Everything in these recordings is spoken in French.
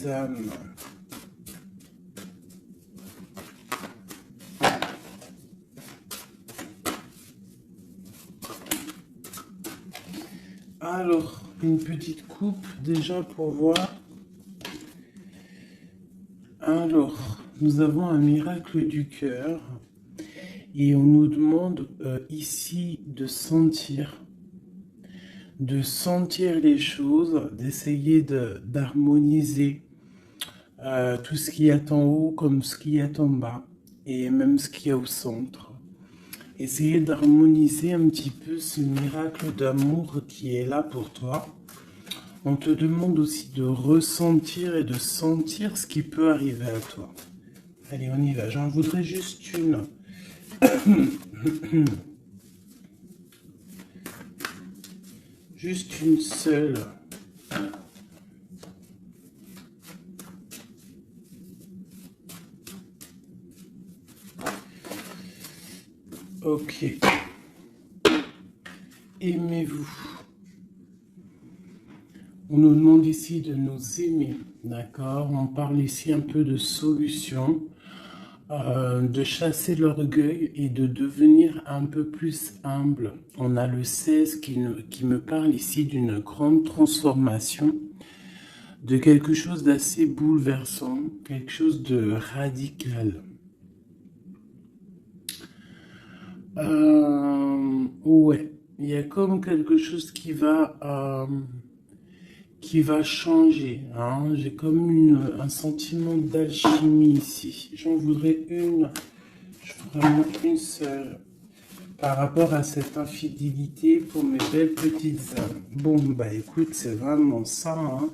âmes. Alors, une petite coupe déjà pour voir. Alors, nous avons un miracle du cœur et on nous demande ici de sentir les choses, d'essayer d'harmoniser tout ce qu'il y a en haut comme ce qu'il y a en bas et même ce qu'il y a au centre. Essayer d'harmoniser un petit peu ce miracle d'amour qui est là pour toi. On te demande aussi de ressentir et de sentir ce qui peut arriver à toi. Allez, on y va. J'en voudrais juste une. Juste une seule. Ok. Aimez-vous. On nous demande ici de nous aimer, d'accord? On parle ici un peu de solution, de chasser l'orgueil et de devenir un peu plus humble. On a le 16 qui me parle ici d'une grande transformation, de quelque chose d'assez bouleversant, quelque chose de radical. Ouais, il y a comme quelque chose qui va changer. Hein. J'ai comme un sentiment d'alchimie ici. J'en voudrais une, vraiment une seule, par rapport à cette infidélité pour mes belles petites âmes. Bon, bah écoute, c'est vraiment ça. Hein.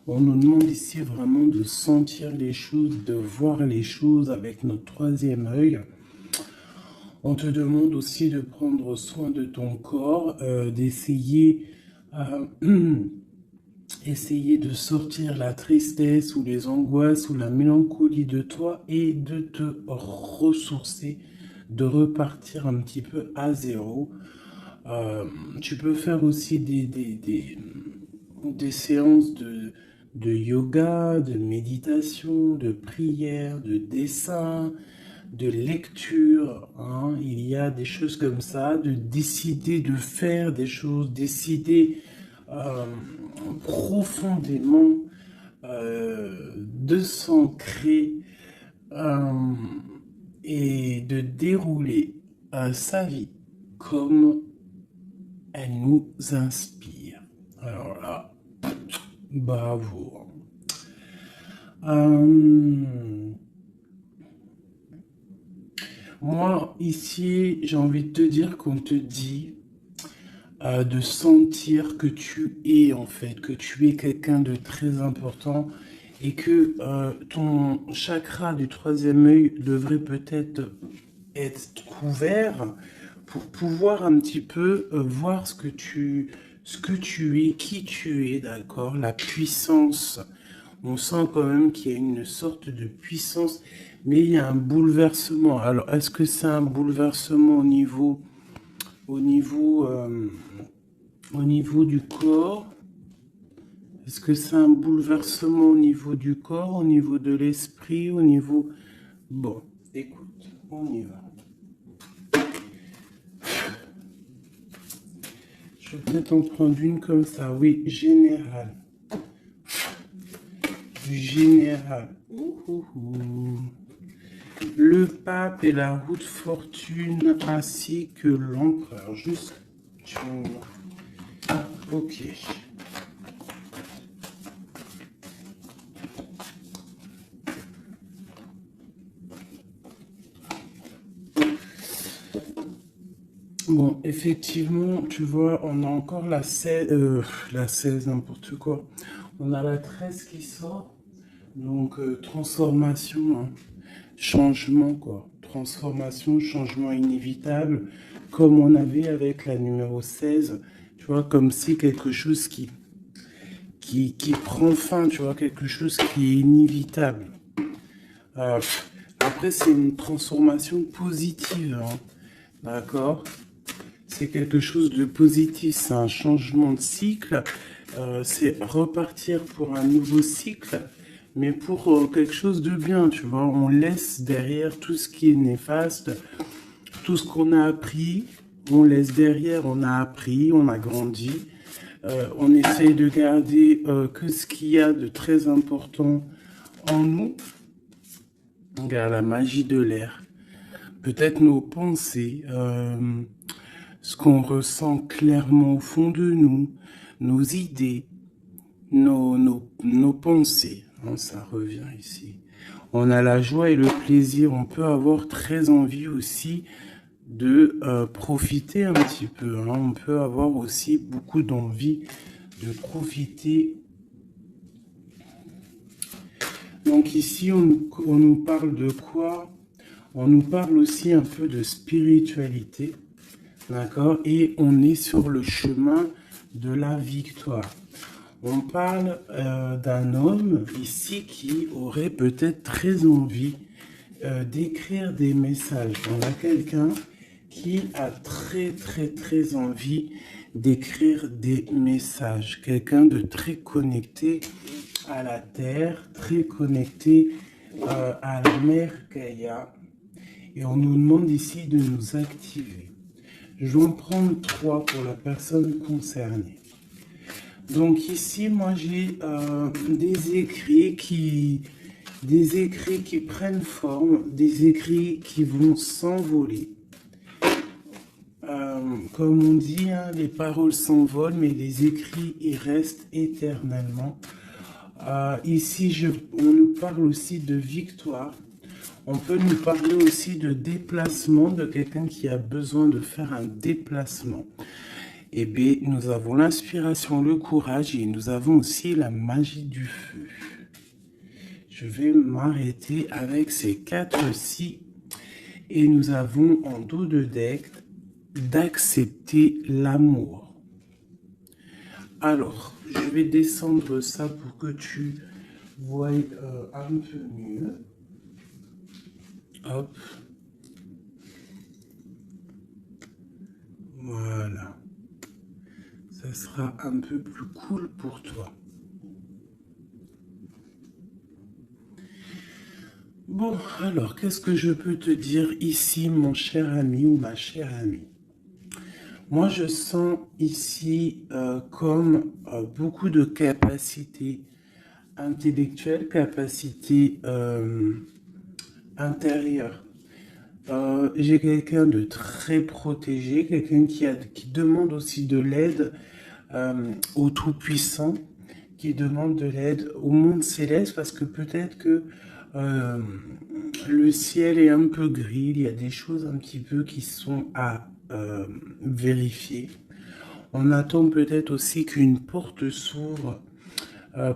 On nous demande ici vraiment de sentir les choses, de voir les choses avec notre troisième œil. On te demande aussi de prendre soin de ton corps, d'essayer essayer de sortir la tristesse ou les angoisses ou la mélancolie de toi et de te ressourcer, de repartir un petit peu à zéro. Tu peux faire aussi des séances de yoga, de méditation, de prière, de dessin, de lecture, hein. Il y a des choses comme ça, de décider de faire des choses, décider profondément de s'ancrer et de dérouler sa vie comme elle nous inspire. Alors là, bravo. Moi, ici, j'ai envie de te dire qu'on te dit de sentir que tu es, en fait, que tu es quelqu'un de très important et que ton chakra du troisième œil devrait peut-être être couvert pour pouvoir un petit peu voir ce que tu es, qui tu es, d'accord, la puissance. On sent quand même qu'il y a une sorte de puissance, mais il y a un bouleversement. Alors, est-ce que c'est un bouleversement au niveau du corps? Est-ce que c'est un bouleversement au niveau du corps, au niveau de l'esprit, au niveau... Bon, écoute, on y va. Je vais peut-être en prendre une comme ça. Oui, général. Du général. Le pape et la roue de fortune ainsi que l'empereur. Juste. Ok. Bon, effectivement, tu vois, on a encore la 16, n'importe quoi. On a la 13 qui sort. Donc, transformation, hein. Changement, quoi. Transformation, changement inévitable, comme on avait avec la numéro 16. Tu vois, comme si quelque chose qui prend fin, tu vois, quelque chose qui est inévitable. Après, c'est une transformation positive, hein. D'accord? C'est quelque chose de positif, c'est un changement de cycle, c'est repartir pour un nouveau cycle. mais pour quelque chose de bien, tu vois. On laisse derrière tout ce qui est néfaste, tout ce qu'on a appris, on laisse derrière, on a appris, on a grandi. On essaye de garder que ce qu'il y a de très important en nous. Regarde la magie de l'air. Peut-être nos pensées, ce qu'on ressent clairement au fond de nous, nos idées, nos pensées. Hein, ça revient ici. On a la joie et le plaisir. On peut avoir très envie aussi de profiter un petit peu. Hein. On peut avoir aussi beaucoup d'envie de profiter. Donc ici, on nous parle de quoi? On nous parle aussi un peu de spiritualité. D'accord? Et on est sur le chemin de la victoire. On parle d'un homme ici qui aurait peut-être très envie d'écrire des messages. On a quelqu'un qui a très envie d'écrire des messages. Quelqu'un de très connecté à la terre, très connecté à la mère Gaïa. Et on nous demande ici de nous activer. Je vais en prendre 3 pour la personne concernée. Donc ici, moi j'ai des écrits qui prennent forme, des écrits qui vont s'envoler. Comme on dit, hein, les paroles s'envolent, mais les écrits, ils restent éternellement. Ici, on nous parle aussi de victoire. On peut nous parler aussi de déplacement, de quelqu'un qui a besoin de faire un déplacement. Eh bien, nous avons l'inspiration, le courage et nous avons aussi la magie du feu. Je vais m'arrêter avec ces 4-ci. Et nous avons en dos de deck d'accepter l'amour. Alors, je vais descendre ça pour que tu vois un peu mieux. Hop. Voilà. Ça sera un peu plus cool pour toi. Bon, alors, qu'est-ce que je peux te dire ici, mon cher ami ou ma chère amie? Moi, je sens ici comme beaucoup de capacités intellectuelles, capacités intérieures. J'ai quelqu'un de très protégé, quelqu'un qui demande aussi de l'aide au Tout-Puissant, qui demande de l'aide au monde céleste, parce que peut-être que le ciel est un peu gris, il y a des choses un petit peu qui sont à vérifier. On attend peut-être aussi qu'une porte s'ouvre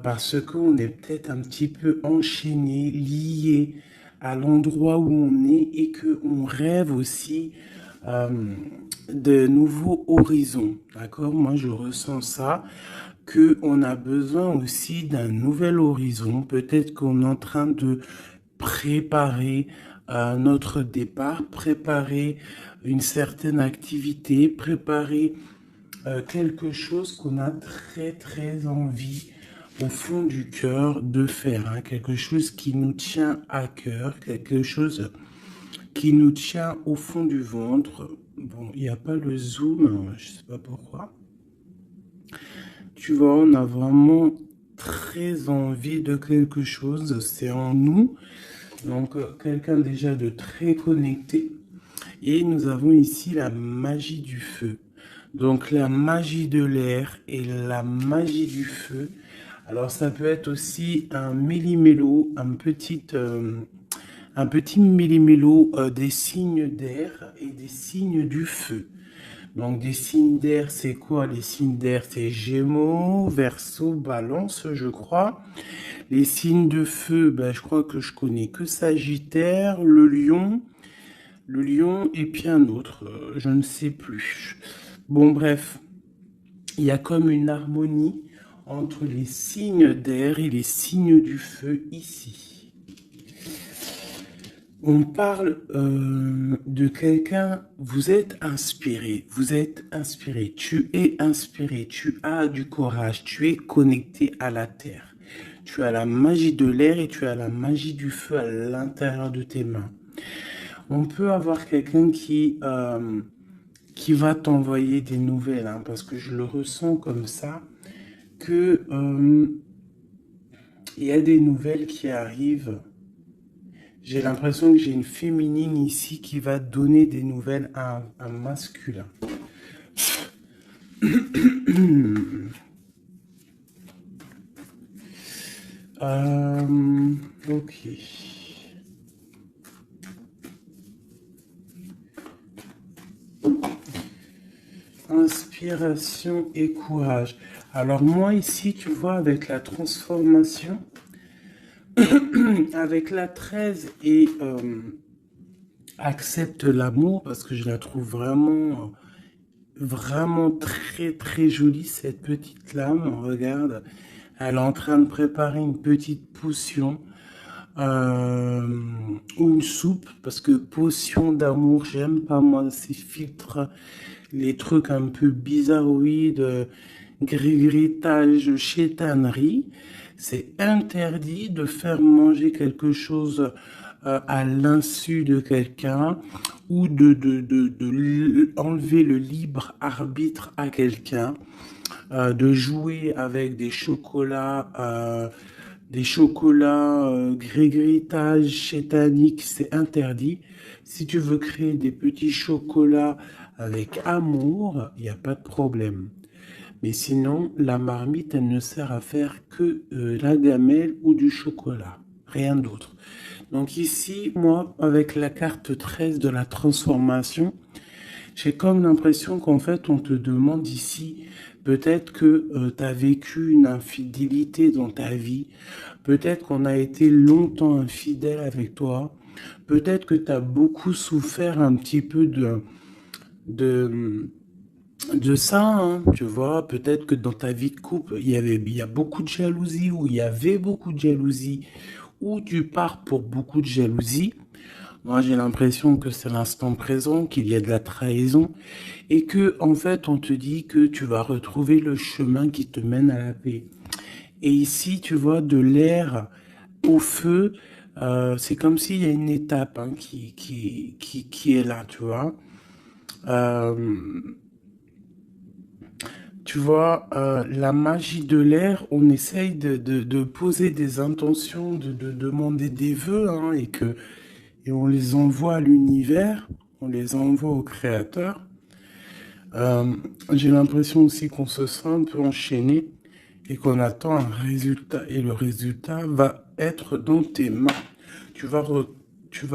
parce qu'on est peut-être un petit peu enchaîné, lié à l'endroit où on est et qu'on rêve aussi de nouveaux horizons. D'accord? Moi, je ressens ça, qu'on a besoin aussi d'un nouvel horizon. Peut-être qu'on est en train de préparer notre départ, préparer une certaine activité, préparer quelque chose qu'on a très envie au fond du cœur de faire, hein, quelque chose qui nous tient à cœur, quelque chose qui nous tient au fond du ventre. Bon, il n'y a pas le zoom, je sais pas pourquoi. Tu vois, on a vraiment très envie de quelque chose, c'est en nous. Donc, quelqu'un déjà de très connecté. Et nous avons ici la magie du feu. Donc, la magie de l'air et la magie du feu. Alors, ça peut être aussi un méli-mélo, un petit méli-mélo des signes d'air et des signes du feu. Donc, des signes d'air, c'est quoi? Les signes d'air, c'est Gémeaux, Verseau, Balance, je crois. Les signes de feu, ben, je crois que je connais que Sagittaire, le lion et puis un autre, je ne sais plus. Bon, bref, il y a comme une harmonie entre les signes d'air et les signes du feu ici. On parle de quelqu'un, vous êtes inspiré, tu es inspiré, tu as du courage, tu es connecté à la terre. tu as la magie de l'air et tu as la magie du feu à l'intérieur de tes mains. On peut avoir quelqu'un qui va t'envoyer des nouvelles, hein, parce que je le ressens comme ça, que il y a des nouvelles qui arrivent. J'ai l'impression que j'ai une féminine ici qui va donner des nouvelles à un masculin. Ok. Inspiration et courage. Alors moi ici, tu vois, avec la transformation, avec la 13 et accepte l'amour, parce que je la trouve vraiment, vraiment très très jolie, cette petite lame. Regarde, elle est en train de préparer une petite potion. Ou une soupe, parce que potion d'amour, j'aime pas moi ces filtres, les trucs un peu bizarroïdes, grigritage, chétanerie. C'est interdit de faire manger quelque chose à l'insu de quelqu'un ou de enlever le libre arbitre à quelqu'un, de jouer avec des chocolats grégritage chétanique, c'est interdit. Si tu veux créer des petits chocolats avec amour, il n'y a pas de problème. Mais sinon, la marmite, elle ne sert à faire que la gamelle ou du chocolat, rien d'autre. Donc ici, moi, avec la carte 13 de la transformation, j'ai comme l'impression qu'en fait, on te demande ici, peut-être que tu as vécu une infidélité dans ta vie, peut-être qu'on a été longtemps infidèle avec toi, peut-être que tu as beaucoup souffert un petit peu de ça, hein, tu vois, peut-être que dans ta vie de couple, il y a beaucoup de jalousie, ou il y avait beaucoup de jalousie, ou tu pars pour beaucoup de jalousie. Moi, j'ai l'impression que c'est l'instant présent, qu'il y a de la trahison, et que, en fait, on te dit que tu vas retrouver le chemin qui te mène à la paix. Et ici, tu vois, de l'air au feu, c'est comme s'il y a une étape, hein, qui est là, tu vois. Tu vois, la magie de l'air, on essaye de poser des intentions, de demander des vœux, hein, et on les envoie à l'univers, on les envoie au créateur. J'ai l'impression aussi qu'on se sent un peu enchaîné et qu'on attend un résultat. Et le résultat va être dans tes mains. Tu vas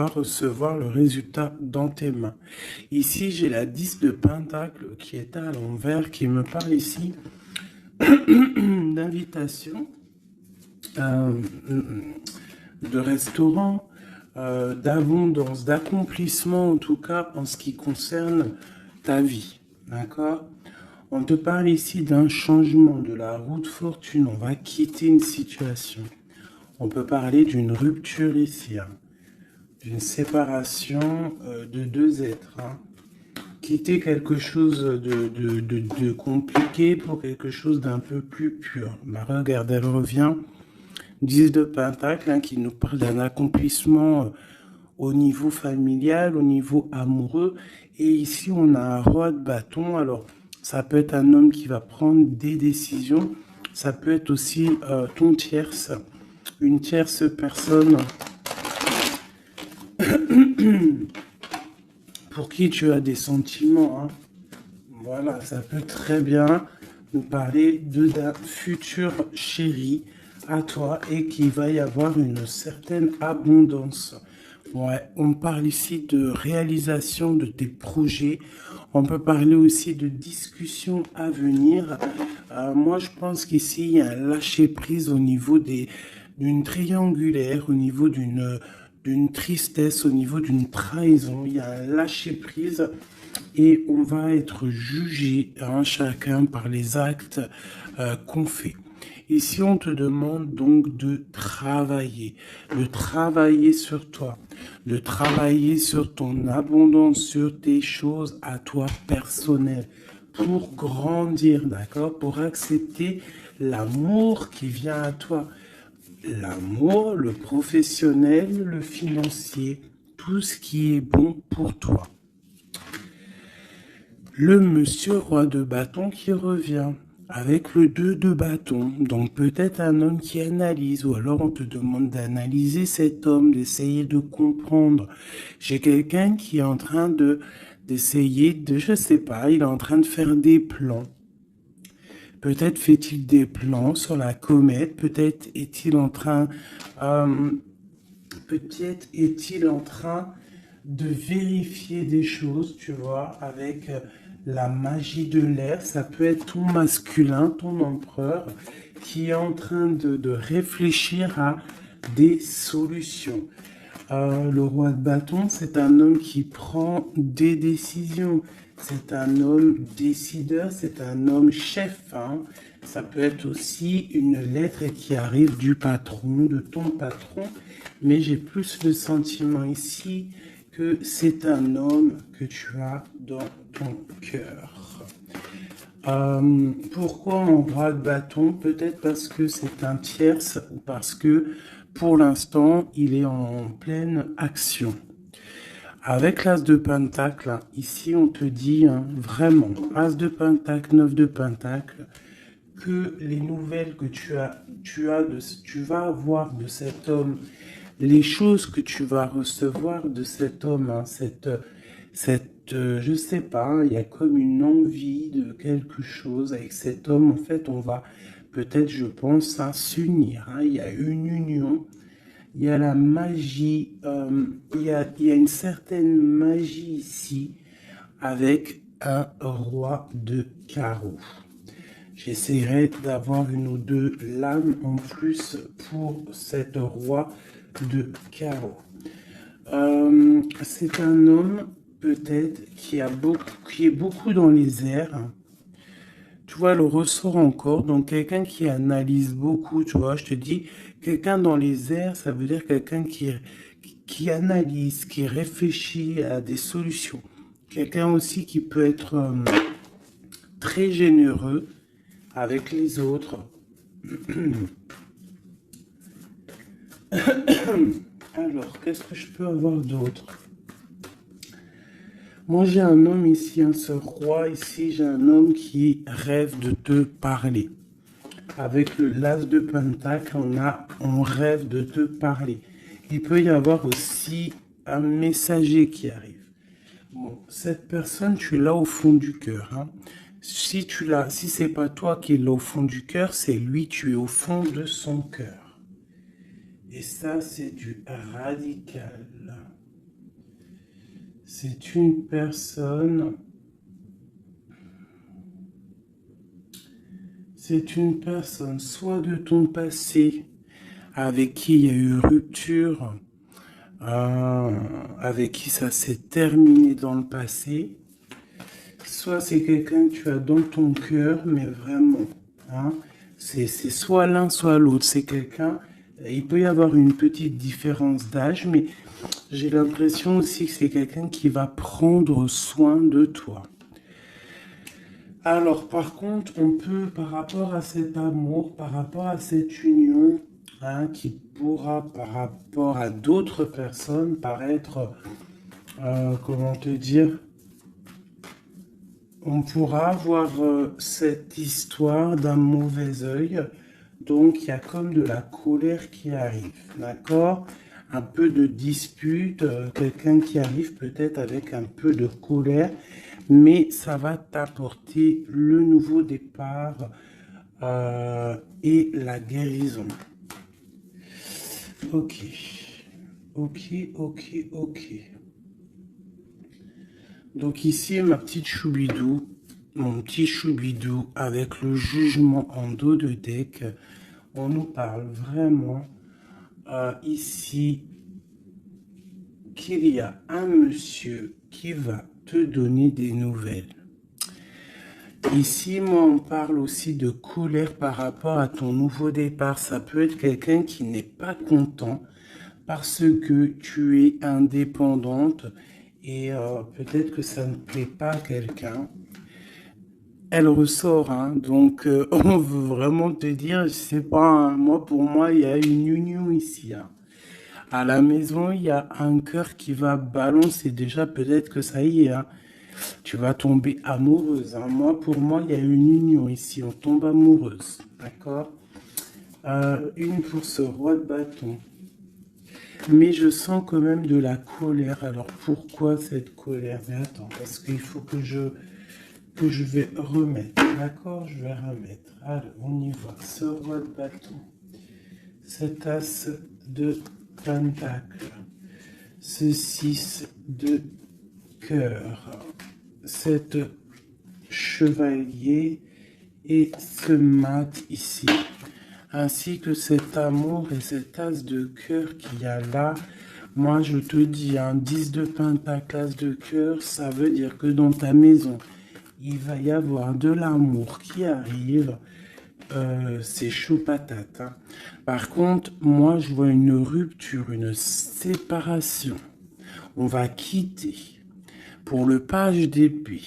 recevoir le résultat dans tes mains. Ici, j'ai la 10 de Pentacle qui est à l'envers, qui me parle ici d'invitation, de restaurant, d'abondance, d'accomplissement, en tout cas en ce qui concerne ta vie. D'accord? On te parle ici d'un changement de la roue de fortune. On va quitter une situation. On peut parler d'une rupture ici, hein, d'une séparation de deux êtres. Hein. Quitter quelque chose de compliqué pour quelque chose d'un peu plus pur. Bah, regarde, elle revient. 10 de Pentacle, hein, qui nous parle d'un accomplissement au niveau familial, au niveau amoureux. Et ici, on a un roi de bâton. Alors, ça peut être un homme qui va prendre des décisions. Ça peut être aussi ton tierce, une tierce personne pour qui tu as des sentiments. Hein. Voilà, ça peut très bien nous parler d'un futur chéri à toi et qu'il va y avoir une certaine abondance. Ouais, on parle ici de réalisation de tes projets. On peut parler aussi de discussions à venir. Moi, je pense qu'ici, il y a un lâcher-prise au niveau d'une triangulaire, au niveau d'une tristesse, au niveau d'une trahison. Il y a un lâcher-prise et on va être jugé, hein, chacun par les actes qu'on fait. Ici, on te demande donc de travailler sur toi, de travailler sur ton abondance, sur tes choses à toi personnelles, pour grandir, d'accord, pour accepter l'amour qui vient à toi. l'amour, le professionnel, le financier, tout ce qui est bon pour toi. Le monsieur roi de bâton qui revient avec le 2 de bâton. Donc peut-être un homme qui analyse, ou alors on te demande d'analyser cet homme, d'essayer de comprendre. J'ai quelqu'un qui est en train d'essayer de, je sais pas, il est en train de faire des plans. Peut-être fait-il des plans sur la comète, peut-être est-il en train, peut-être est-il en train de vérifier des choses, tu vois, avec la magie de l'air. Ça peut être ton masculin, ton empereur, qui est en train de réfléchir à des solutions. Le roi de bâton, c'est un homme qui prend des décisions. C'est un homme décideur, c'est un homme chef. Hein. Ça peut être aussi une lettre qui arrive du patron, de ton patron. Mais j'ai plus le sentiment ici que c'est un homme que tu as dans ton cœur. Pourquoi mon roi de bâton? Peut-être parce que c'est un tierce ou parce que pour l'instant il est en pleine action. Avec l'as de pentacle, ici on te dit vraiment, as de pentacle, 9 de pentacle, que les nouvelles que tu vas avoir de cet homme, les choses que tu vas recevoir de cet homme, je sais pas, il y a comme une envie de quelque chose avec cet homme. En fait, on va peut-être, je pense, s'unir. Il y a une union, il y a la magie, il y a une certaine magie ici avec un roi de carreau. J'essaierai d'avoir une ou deux lames en plus pour cette roi de carreau. C'est un homme peut-être qui est beaucoup dans les airs. Tu vois, le ressort encore. Donc quelqu'un qui analyse beaucoup, tu vois, je te dis, quelqu'un dans les airs, ça veut dire quelqu'un qui analyse, qui réfléchit à des solutions. Quelqu'un aussi qui peut être très généreux avec les autres. Alors, qu'est-ce que je peux avoir d'autre? Moi, j'ai un homme ici, ce roi ici, j'ai un homme qui rêve de te parler. Avec le l'as de pentacle, on rêve de te parler. Il peut y avoir aussi un messager qui arrive. Bon, cette personne, tu l'as au fond du cœur. Hein. Si c'est pas toi qui l'as au fond du cœur, c'est lui, tu es au fond de son cœur. Et ça, c'est du radical. C'est une personne soit de ton passé, avec qui il y a eu rupture, avec qui ça s'est terminé dans le passé, soit c'est quelqu'un que tu as dans ton cœur, mais vraiment, hein, c'est soit l'un, soit l'autre. C'est quelqu'un, il peut y avoir une petite différence d'âge, mais j'ai l'impression aussi que c'est quelqu'un qui va prendre soin de toi. Alors, par contre, on peut, par rapport à cet amour, par rapport à cette union, hein, qui pourra, par rapport à d'autres personnes, paraître, comment te dire, on pourra avoir cette histoire d'un mauvais œil. Donc, il y a comme de la colère qui arrive, d'accord? Un peu de dispute, quelqu'un qui arrive peut-être avec un peu de colère, mais ça va t'apporter le nouveau départ et la guérison. Ok, ok, ok, ok. Donc ici, ma petite choubidou, mon petit choubidou avec le jugement en dos de deck, on nous parle vraiment ici qu'il y a un monsieur qui va te donner des nouvelles. Ici, moi, on parle aussi de colère par rapport à ton nouveau départ. Ça peut être quelqu'un qui n'est pas content parce que tu es indépendante et peut-être que ça ne plaît pas à quelqu'un. elle ressort, hein. Donc, on veut vraiment te dire, je sais pas, hein, moi, pour moi, il y a une union ici, hein. À la maison, il y a un cœur qui va balancer. Déjà, peut-être que ça y est, hein, tu vas tomber amoureuse, hein. Moi, pour moi, il y a une union ici. On tombe amoureuse. D'accord? Une pour ce roi de bâton. Mais je sens quand même de la colère. Alors, pourquoi cette colère? Mais attends, parce qu'il faut que je vais remettre. D'accord? Je vais remettre. Allez, on y va. Ce roi de bâton. Cet as de pentacle. Ce 6 de cœur, cet chevalier et ce mat ici, ainsi que cet amour et cet as de cœur qu'il y a là. Moi, je te dis, un 10 de pentacle, as de cœur, ça veut dire que dans ta maison, il va y avoir de l'amour qui arrive. C'est chaud patate, hein. Par contre, moi, je vois une rupture, une séparation. On va quitter pour le page d'épée.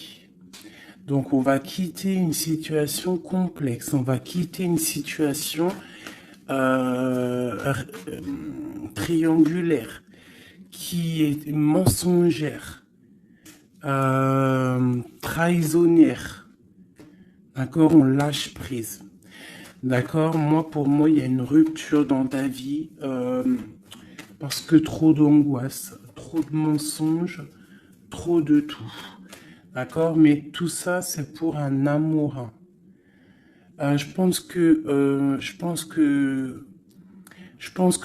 Donc, on va quitter une situation complexe. On va quitter une situation euh, triangulaire qui est mensongère, trahisonnière. D'accord? On lâche prise. D'accord? Moi, pour moi, il y a une rupture dans ta vie parce que trop d'angoisse, trop de mensonges, trop de tout. D'accord? Mais tout ça, c'est pour un amour. Je pense que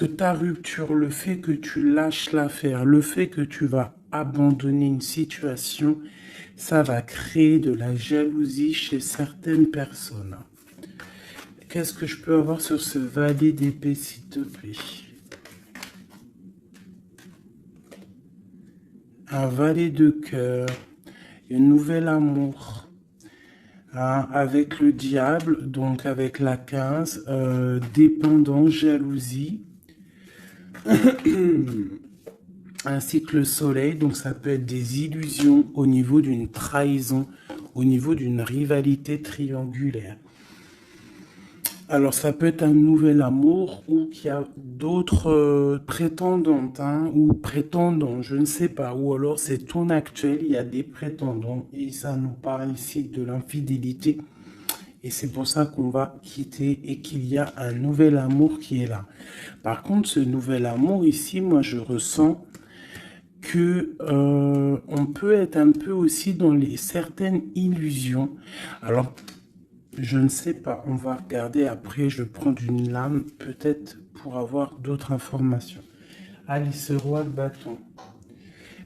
ta rupture, le fait que tu lâches l'affaire, le fait que tu vas abandonner une situation, ça va créer de la jalousie chez certaines personnes. Qu'est-ce que je peux avoir sur ce valet d'épée, s'il te plaît? Un valet de cœur, un nouvel amour, hein, avec le diable, donc avec la 15, dépendance, jalousie, ainsi que le soleil, donc ça peut être des illusions au niveau d'une trahison, au niveau d'une rivalité triangulaire. Alors, ça peut être un nouvel amour ou qu'il y a d'autres prétendantes, hein, ou prétendants, je ne sais pas. Ou alors, c'est ton actuel, il y a des prétendants. Et ça nous parle ici de l'infidélité. Et c'est pour ça qu'on va quitter et qu'il y a un nouvel amour qui est là. Par contre, ce nouvel amour ici, moi, je ressens que on peut être un peu aussi dans certaines illusions. Alors, je ne sais pas, on va regarder après, je vais prendre une lame peut-être pour avoir d'autres informations. Alice, roi de bâton.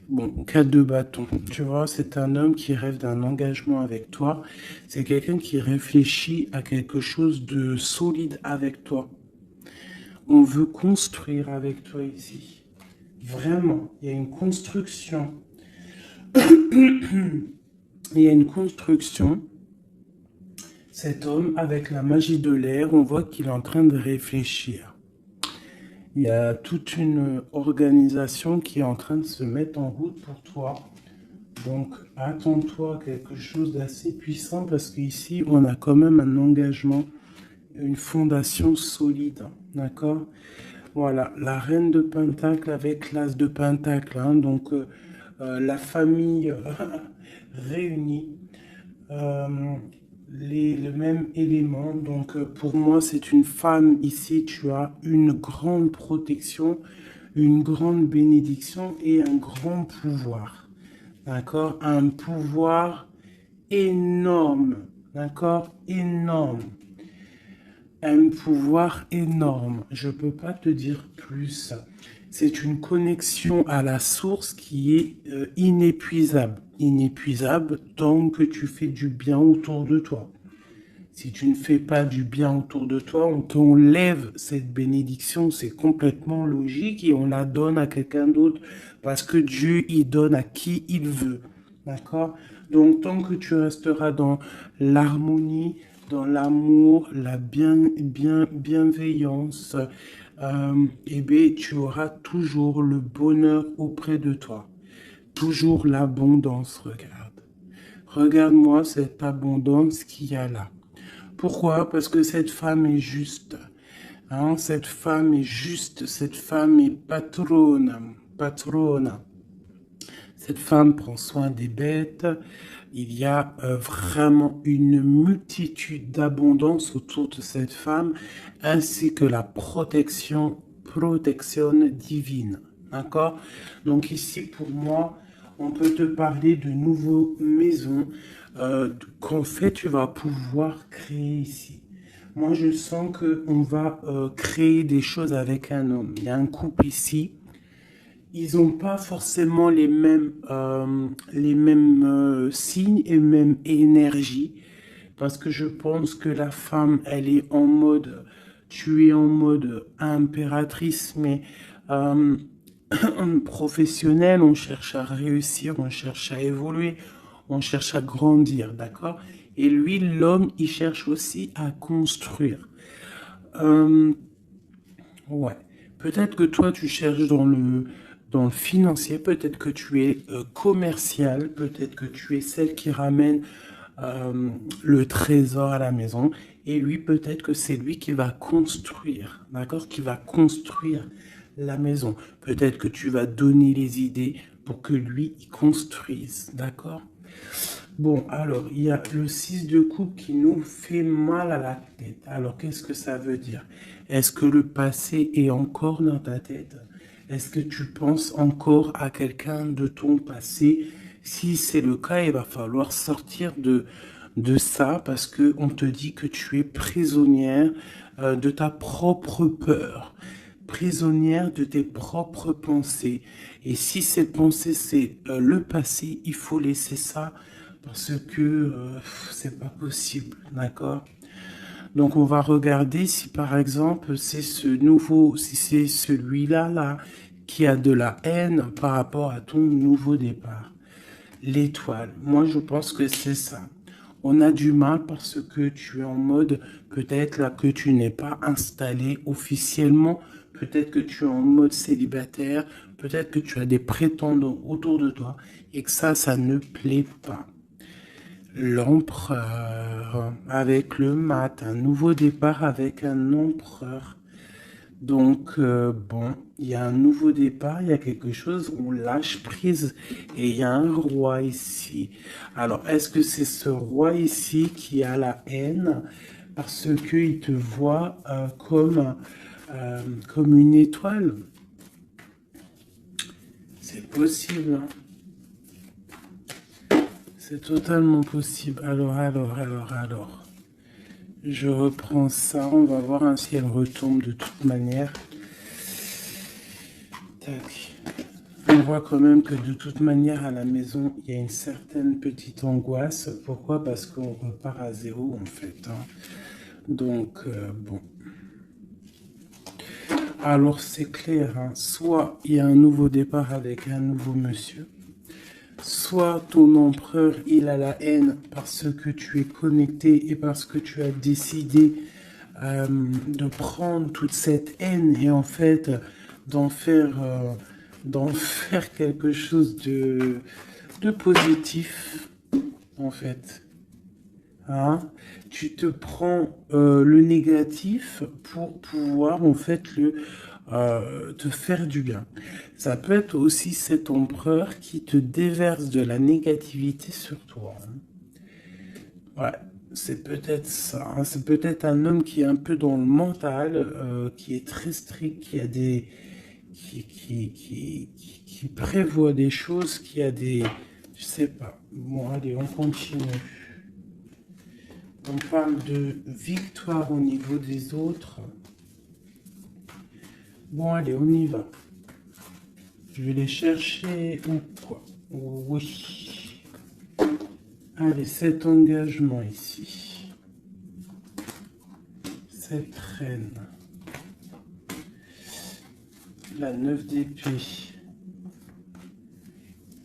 Bon, 4 de bâton. Tu vois, c'est un homme qui rêve d'un engagement avec toi. C'est quelqu'un qui réfléchit à quelque chose de solide avec toi. On veut construire avec toi ici. Vraiment, il y a une construction. Il y a une construction. Cet homme, avec la magie de l'air, on voit qu'il est en train de réfléchir. Il y a toute une organisation qui est en train de se mettre en route pour toi. Donc, attends-toi à quelque chose d'assez puissant parce qu'ici, on a quand même un engagement, une fondation solide. D'accord? Voilà, la reine de Pentacle avec l'as de Pentacle, hein. Donc, la famille réunie. Le même élément. Donc, pour moi, c'est une femme. Ici, tu as une grande protection, une grande bénédiction et un grand pouvoir. D'accord? Un pouvoir énorme. D'accord? Énorme. Un pouvoir énorme. Je ne peux pas te dire plus. C'est une connexion à la source qui est inépuisable. Inépuisable tant que tu fais du bien autour de toi. Si tu ne fais pas du bien autour de toi, on t'enlève cette bénédiction, c'est complètement logique et on la donne à quelqu'un d'autre parce que Dieu, il donne à qui il veut. D'accord? Donc, tant que tu resteras dans l'harmonie, dans l'amour, la bienveillance, eh bien, tu auras toujours le bonheur auprès de toi. Toujours l'abondance, regarde. Regarde-moi cette abondance qu'il y a là. Pourquoi? Parce que cette femme est juste. Hein, cette femme est juste, cette femme est patronne, patronne. Cette femme prend soin des bêtes. Il y a vraiment une multitude d'abondance autour de cette femme, ainsi que la protection divine. D'accord? Donc ici, pour moi, on peut te parler de nouvelles maisons qu'en fait, tu vas pouvoir créer ici. Moi, je sens qu'on va créer des choses avec un homme. Il y a un couple ici. Ils n'ont pas forcément les mêmes signes et même énergie. Parce que je pense que la femme, elle est en mode, tu es en mode impératrice, mais euh, professionnelle, on cherche à réussir, on cherche à évoluer, on cherche à grandir, d'accord? Et lui, l'homme, il cherche aussi à construire. Euh, Ouais. Peut-être que toi, tu cherches dans le financier, peut-être que tu es commercial, peut-être que tu es celle qui ramène le trésor à la maison. Et lui, peut-être que c'est lui qui va construire, d'accord? Qui va construire la maison. Peut-être que tu vas donner les idées pour que lui, il construise, d'accord? Bon, alors, il y a le 6 de coupe qui nous fait mal à la tête. Alors, qu'est-ce que ça veut dire? Est-ce que le passé est encore dans ta tête? Est-ce que tu penses encore à quelqu'un de ton passé? Si c'est le cas, il va falloir sortir de ça parce que on te dit que tu es prisonnière de ta propre peur, prisonnière de tes propres pensées. Et si ces pensées, c'est le passé, il faut laisser ça parce que c'est pas possible, d'accord? Donc on va regarder si par exemple c'est ce nouveau, si c'est celui-là là qui a de la haine par rapport à ton nouveau départ. L'étoile, moi je pense que c'est ça. On a du mal parce que tu es en mode, peut-être là que tu n'es pas installé officiellement, peut-être que tu es en mode célibataire, peut-être que tu as des prétendants autour de toi et que ça ne plaît pas. L'empereur avec le mat, un nouveau départ avec un empereur. Donc, bon, il y a un nouveau départ, il y a quelque chose, on lâche prise et il y a un roi ici. Alors, est-ce que c'est ce roi ici qui a la haine parce qu'il te voit comme une étoile? C'est possible, hein. C'est totalement possible. Alors. Je reprends ça, on va voir hein, si elle retombe de toute manière. Tac. On voit quand même que de toute manière à la maison, il y a une certaine petite angoisse. Pourquoi? Parce qu'on repart à zéro en fait. Hein. Donc, bon. Alors c'est clair, hein. Soit il y a un nouveau départ avec un nouveau monsieur, soit ton empereur, il a la haine parce que tu es connecté et parce que tu as décidé de prendre toute cette haine et en fait d'en faire, d'en faire quelque chose de positif, en fait. Hein? Tu te prends le négatif pour pouvoir en fait te faire du bien. Ça peut être aussi cet empereur qui te déverse de la négativité sur toi. Hein. Ouais, c'est peut-être ça. Hein. C'est peut-être un homme qui est un peu dans le mental, qui est très strict, qui a des, qui prévoit des choses, qui a des, je sais pas. Bon, allez, on continue. On parle de victoire au niveau des autres. Bon, allez, on y va. Je vais les chercher ou quoi? Oui. Allez, cet engagement ici. Cette reine. La 9 d'épée.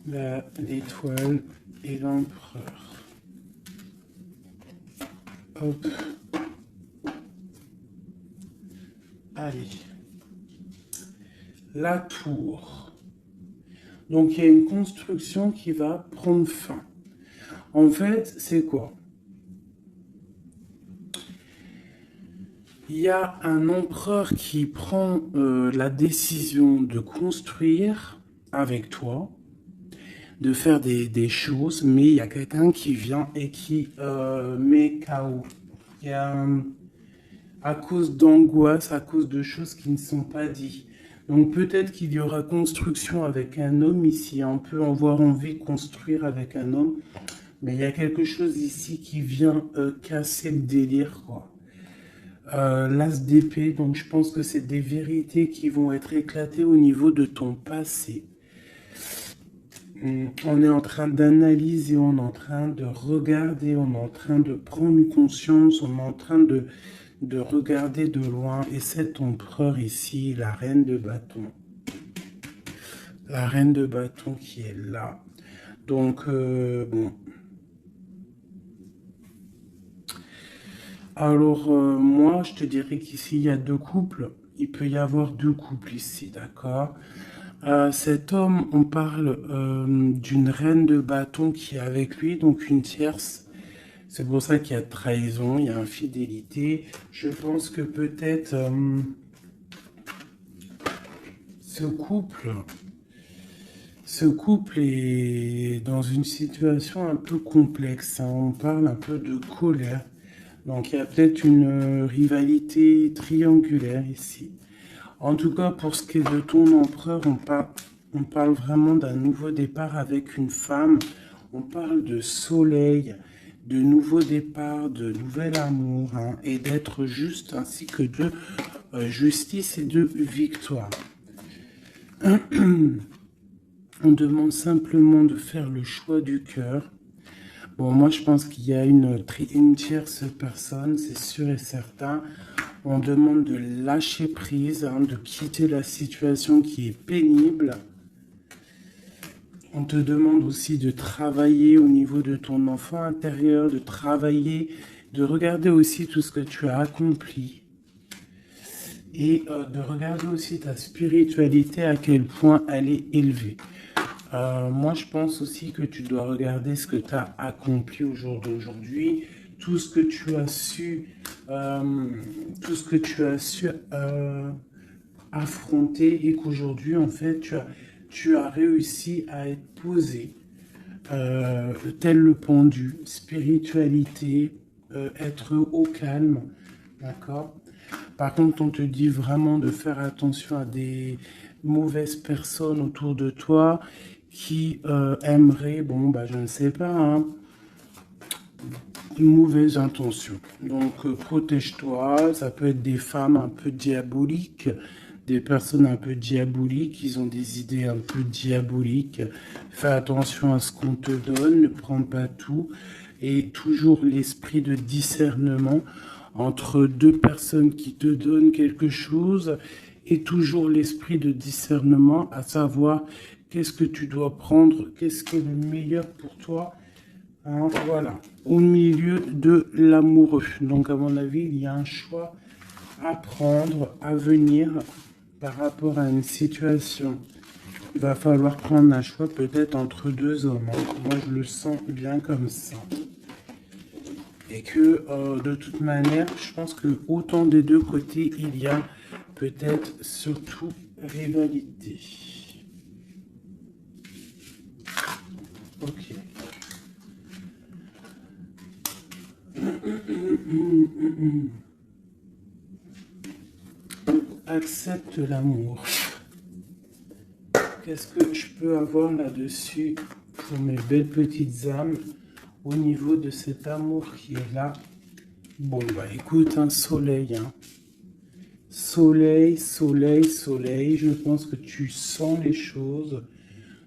L'étoile et l'empereur. Hop. Allez. La tour. Donc il y a une construction qui va prendre fin. En fait, c'est quoi? Il y a un empereur qui prend la décision de construire avec toi, de faire des choses, mais il y a quelqu'un qui vient et qui met KO. Il y a, à cause d'angoisse, à cause de choses qui ne sont pas dites. Donc peut-être qu'il y aura construction avec un homme ici, on peut avoir envie de construire avec un homme, mais il y a quelque chose ici qui vient casser le délire, quoi. L'as d'épée, donc je pense que c'est des vérités qui vont être éclatées au niveau de ton passé. On est en train d'analyser, on est en train de regarder, on est en train de prendre conscience, on est en train de regarder de loin. Et cet empereur ici, la reine de bâton. La reine de bâton qui est là. Donc, bon. Alors, moi, je te dirais qu'ici, il y a deux couples. Il peut y avoir deux couples ici, d'accord? Cet homme, on parle d'une reine de bâton qui est avec lui, donc une tierce. C'est pour ça qu'il y a trahison, il y a infidélité. Je pense que peut-être ce couple, ce couple est dans une situation un peu complexe, hein. On parle un peu de colère. Donc il y a peut-être une rivalité triangulaire ici. En tout cas, pour ce qui est de ton empereur, on parle vraiment d'un nouveau départ avec une femme. On parle de soleil, de nouveau départ, de nouvel amour, hein, et d'être juste, ainsi que de justice et de victoire. On demande simplement de faire le choix du cœur. Bon, moi, je pense qu'il y a une tierce personne, c'est sûr et certain. On demande de lâcher prise, hein, de quitter la situation qui est pénible. On te demande aussi de travailler au niveau de ton enfant intérieur, de travailler, de regarder aussi tout ce que tu as accompli. Et de regarder aussi ta spiritualité, à quel point elle est élevée. Moi, je pense aussi que tu dois regarder ce que tu as accompli au jour d'aujourd'hui, tout ce que tu as su, tout ce que tu as su affronter et qu'aujourd'hui, en fait, tu as réussi à être posé, tel le pendu, spiritualité, être au calme, d'accord? Par contre, on te dit vraiment de faire attention à des mauvaises personnes autour de toi qui aimeraient, bon, bah, je ne sais pas, hein, une mauvaise intention. Donc, protège-toi. Ça peut être des femmes un peu diaboliques, des personnes un peu diaboliques. Ils ont des idées un peu diaboliques. Fais attention à ce qu'on te donne. Ne prends pas tout. Et toujours l'esprit de discernement entre deux personnes qui te donnent quelque chose et toujours l'esprit de discernement, à savoir qu'est-ce que tu dois prendre, qu'est-ce qui est le meilleur pour toi, hein, voilà, au milieu de l'amoureux. Donc à mon avis, il y a un choix à prendre, à venir par rapport à une situation. Il va falloir prendre un choix peut-être entre deux hommes, hein. Moi, je le sens bien comme ça. Et que de toute manière, je pense que autant des deux côtés, il y a peut-être surtout rivalité. Ok. Accepte l'amour. Qu'est-ce que je peux avoir là-dessus pour mes belles petites âmes au niveau de cet amour qui est là? Bon, bah écoute, un soleil, hein. Soleil, soleil, soleil. Je pense que tu sens les choses.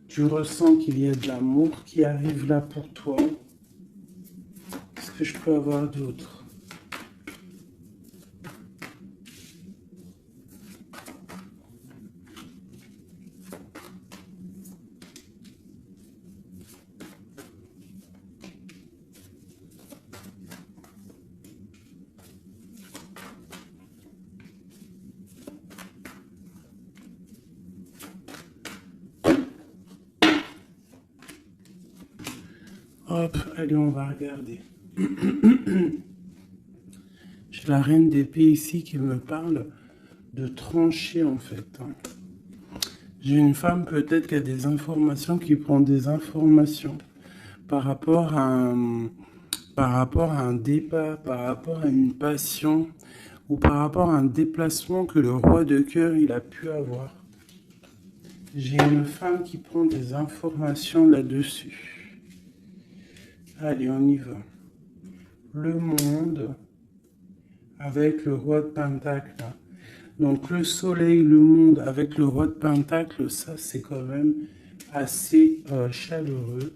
Tu ressens qu'il y a de l'amour qui arrive là pour toi. Qu'est-ce que je peux avoir d'autre? Hop, allez, on va regarder. J'ai la reine d'épée ici qui me parle de trancher en fait. J'ai une femme peut-être qui a des informations, qui prend des informations par rapport à un départ, par rapport à une passion ou par rapport à un déplacement que le roi de cœur il a pu avoir. J'ai une femme qui prend des informations là-dessus. Allez, on y va. Le monde avec le roi de Pentacle. Donc le soleil, le monde avec le roi de Pentacle, ça c'est quand même assez chaleureux.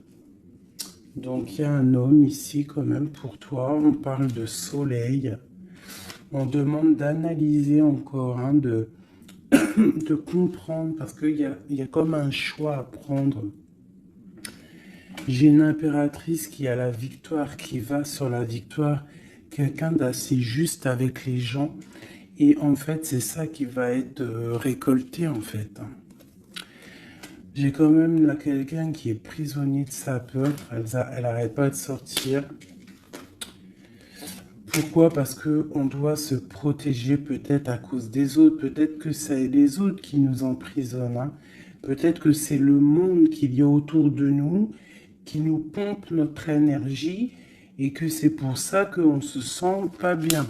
Donc il y a un homme ici quand même pour toi. On parle de soleil. On demande d'analyser encore, hein, de comprendre, parce qu'il y a comme un choix à prendre. J'ai une impératrice qui a la victoire, qui va sur la victoire, quelqu'un d'assez juste avec les gens. Et en fait, c'est ça qui va être récolté, en fait. J'ai quand même là quelqu'un qui est prisonnier de sa peur. Elle n'arrête pas de sortir. Pourquoi? Parce qu'on doit se protéger peut-être à cause des autres. Peut-être que c'est les autres qui nous emprisonnent. Hein. Peut-être que c'est le monde qu'il y a autour de nous qui nous pompe notre énergie et que c'est pour ça qu'on se sent pas bien.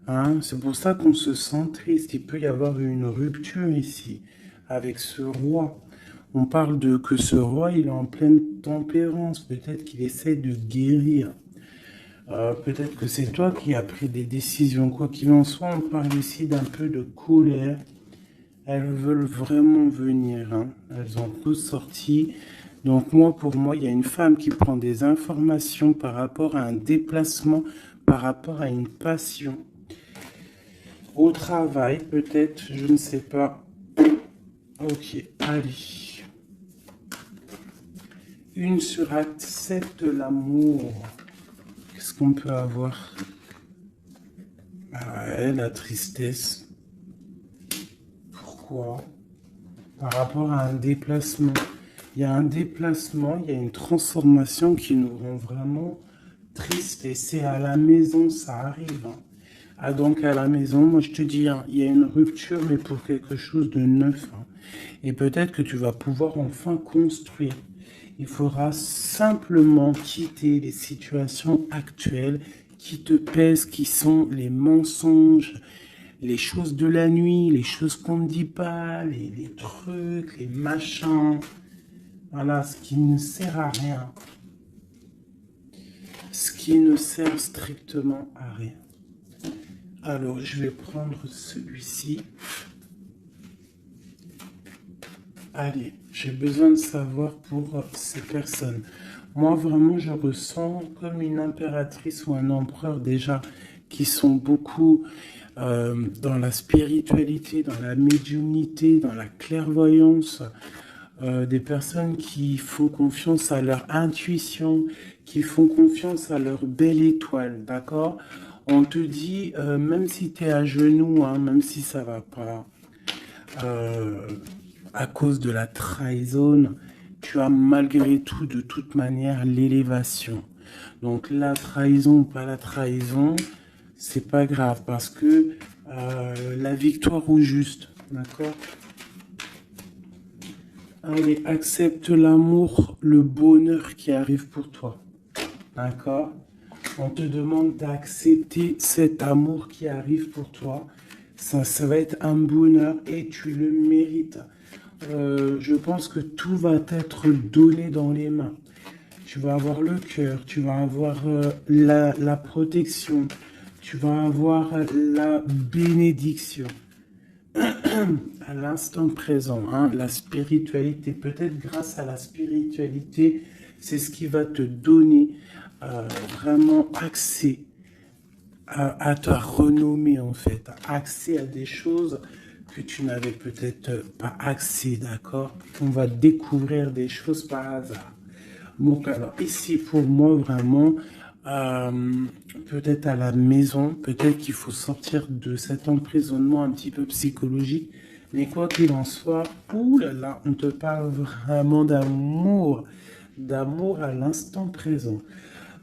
Hein, c'est pour ça qu'on se sent triste. Il peut y avoir une rupture ici avec ce roi. On parle de que ce roi, il est en pleine tempérance. Peut-être qu'il essaie de guérir. Peut-être que c'est toi qui as pris des décisions. Quoi qu'il en soit, on parle ici d'un peu de colère. Elles veulent vraiment venir. Hein. Elles ont tous sorti. Donc moi, pour moi, il y a une femme qui prend des informations par rapport à un déplacement, par rapport à une passion. Au travail, peut-être, je ne sais pas. Ok, allez. Une sur acte 7 de l'amour. Qu'est-ce qu'on peut avoir? Ah ouais, la tristesse. Pourquoi? Par rapport à un déplacement. Il y a un déplacement, il y a une transformation qui nous rend vraiment tristes. Et c'est à la maison, ça arrive. Hein. Ah, donc à la maison, moi je te dis, hein, il y a une rupture, mais pour quelque chose de neuf. Hein. Et peut-être que tu vas pouvoir enfin construire. Il faudra simplement quitter les situations actuelles qui te pèsent, qui sont les mensonges, les choses de la nuit, les choses qu'on ne dit pas, les trucs, les machins. Voilà, ce qui ne sert à rien. Ce qui ne sert strictement à rien. Alors, je vais prendre celui-ci. Allez, j'ai besoin de savoir pour ces personnes. Moi, vraiment, je ressens comme une impératrice ou un empereur déjà qui sont beaucoup dans la spiritualité, dans la médiumnité, dans la clairvoyance. Des personnes qui font confiance à leur intuition, qui font confiance à leur belle étoile, d'accord? On te dit, même si tu es à genoux, hein, même si ça va pas, à cause de la trahison, tu as malgré tout, de toute manière, l'élévation. Donc la trahison ou pas la trahison, c'est pas grave parce que la victoire au juste, d'accord? Allez, accepte l'amour, le bonheur qui arrive pour toi, d'accord? On te demande d'accepter cet amour qui arrive pour toi. Ça va être un bonheur et tu le mérites. Je pense que tout va t'être donné dans les mains. Tu vas avoir le cœur, tu vas avoir la protection, tu vas avoir la bénédiction. À l'instant présent, hein, la spiritualité, peut-être grâce à la spiritualité, c'est ce qui va te donner vraiment accès à ta renommée en fait, accès à des choses que tu n'avais peut-être pas accès, d'accord? On va découvrir des choses par hasard. Donc alors ici pour moi vraiment, peut-être à la maison, peut-être qu'il faut sortir de cet emprisonnement un petit peu psychologique, mais quoi qu'il en soit, oulala, on te parle vraiment d'amour, d'amour à l'instant présent.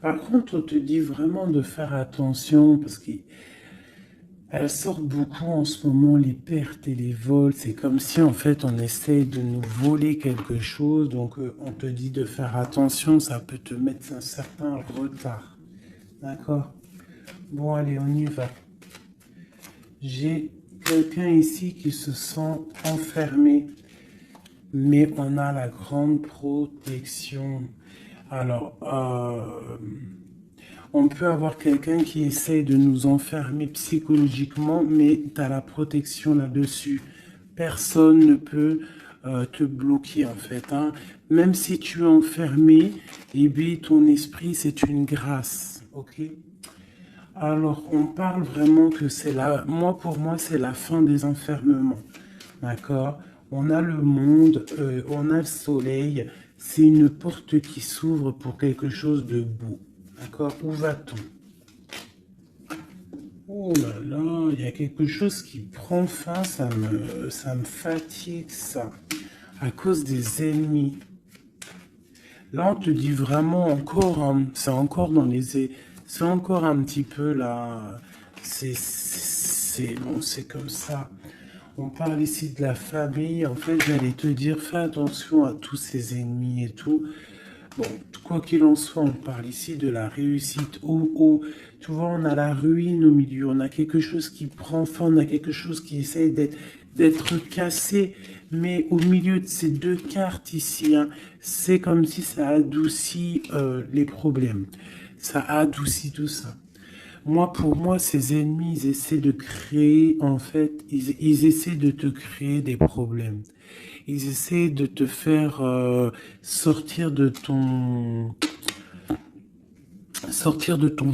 Par contre, on te dit vraiment de faire attention parce qu'elles sortent beaucoup en ce moment, les pertes et les vols. C'est comme si en fait on essaye de nous voler quelque chose. Donc on te dit de faire attention, ça peut te mettre un certain retard. D'accord? Bon, allez, on y va. J'ai quelqu'un ici qui se sent enfermé, mais on a la grande protection. Alors, on peut avoir quelqu'un qui essaye de nous enfermer psychologiquement, mais tu as la protection là-dessus. Personne ne peut te bloquer en fait, hein. Même si tu es enfermé, eh bien, ton esprit, c'est une grâce. Ok? Alors, on parle vraiment que c'est la... Moi, pour moi, c'est la fin des enfermements. D'accord? On a le monde, on a le soleil. C'est une porte qui s'ouvre pour quelque chose de beau. D'accord? Où va-t-on? Oh là là, il y a quelque chose qui prend fin, ça me fatigue, ça. À cause des ennemis. Là, on te dit vraiment encore, hein, c'est encore dans les... C'est encore un petit peu là... Bon, c'est comme ça. On parle ici de la famille. En fait, j'allais te dire, fais attention à tous ces ennemis et tout. Bon, quoi qu'il en soit, on parle ici de la réussite. Tu vois, on a la ruine au milieu. On a quelque chose qui prend fin. On a quelque chose qui essaye d'être cassé. Mais au milieu de ces deux cartes ici, hein, c'est comme si ça adoucit les problèmes. Ça adoucit tout ça. Moi, pour moi, ces ennemis, ils essaient de créer, en fait, ils essaient de te créer des problèmes. Ils essaient de te faire sortir de ton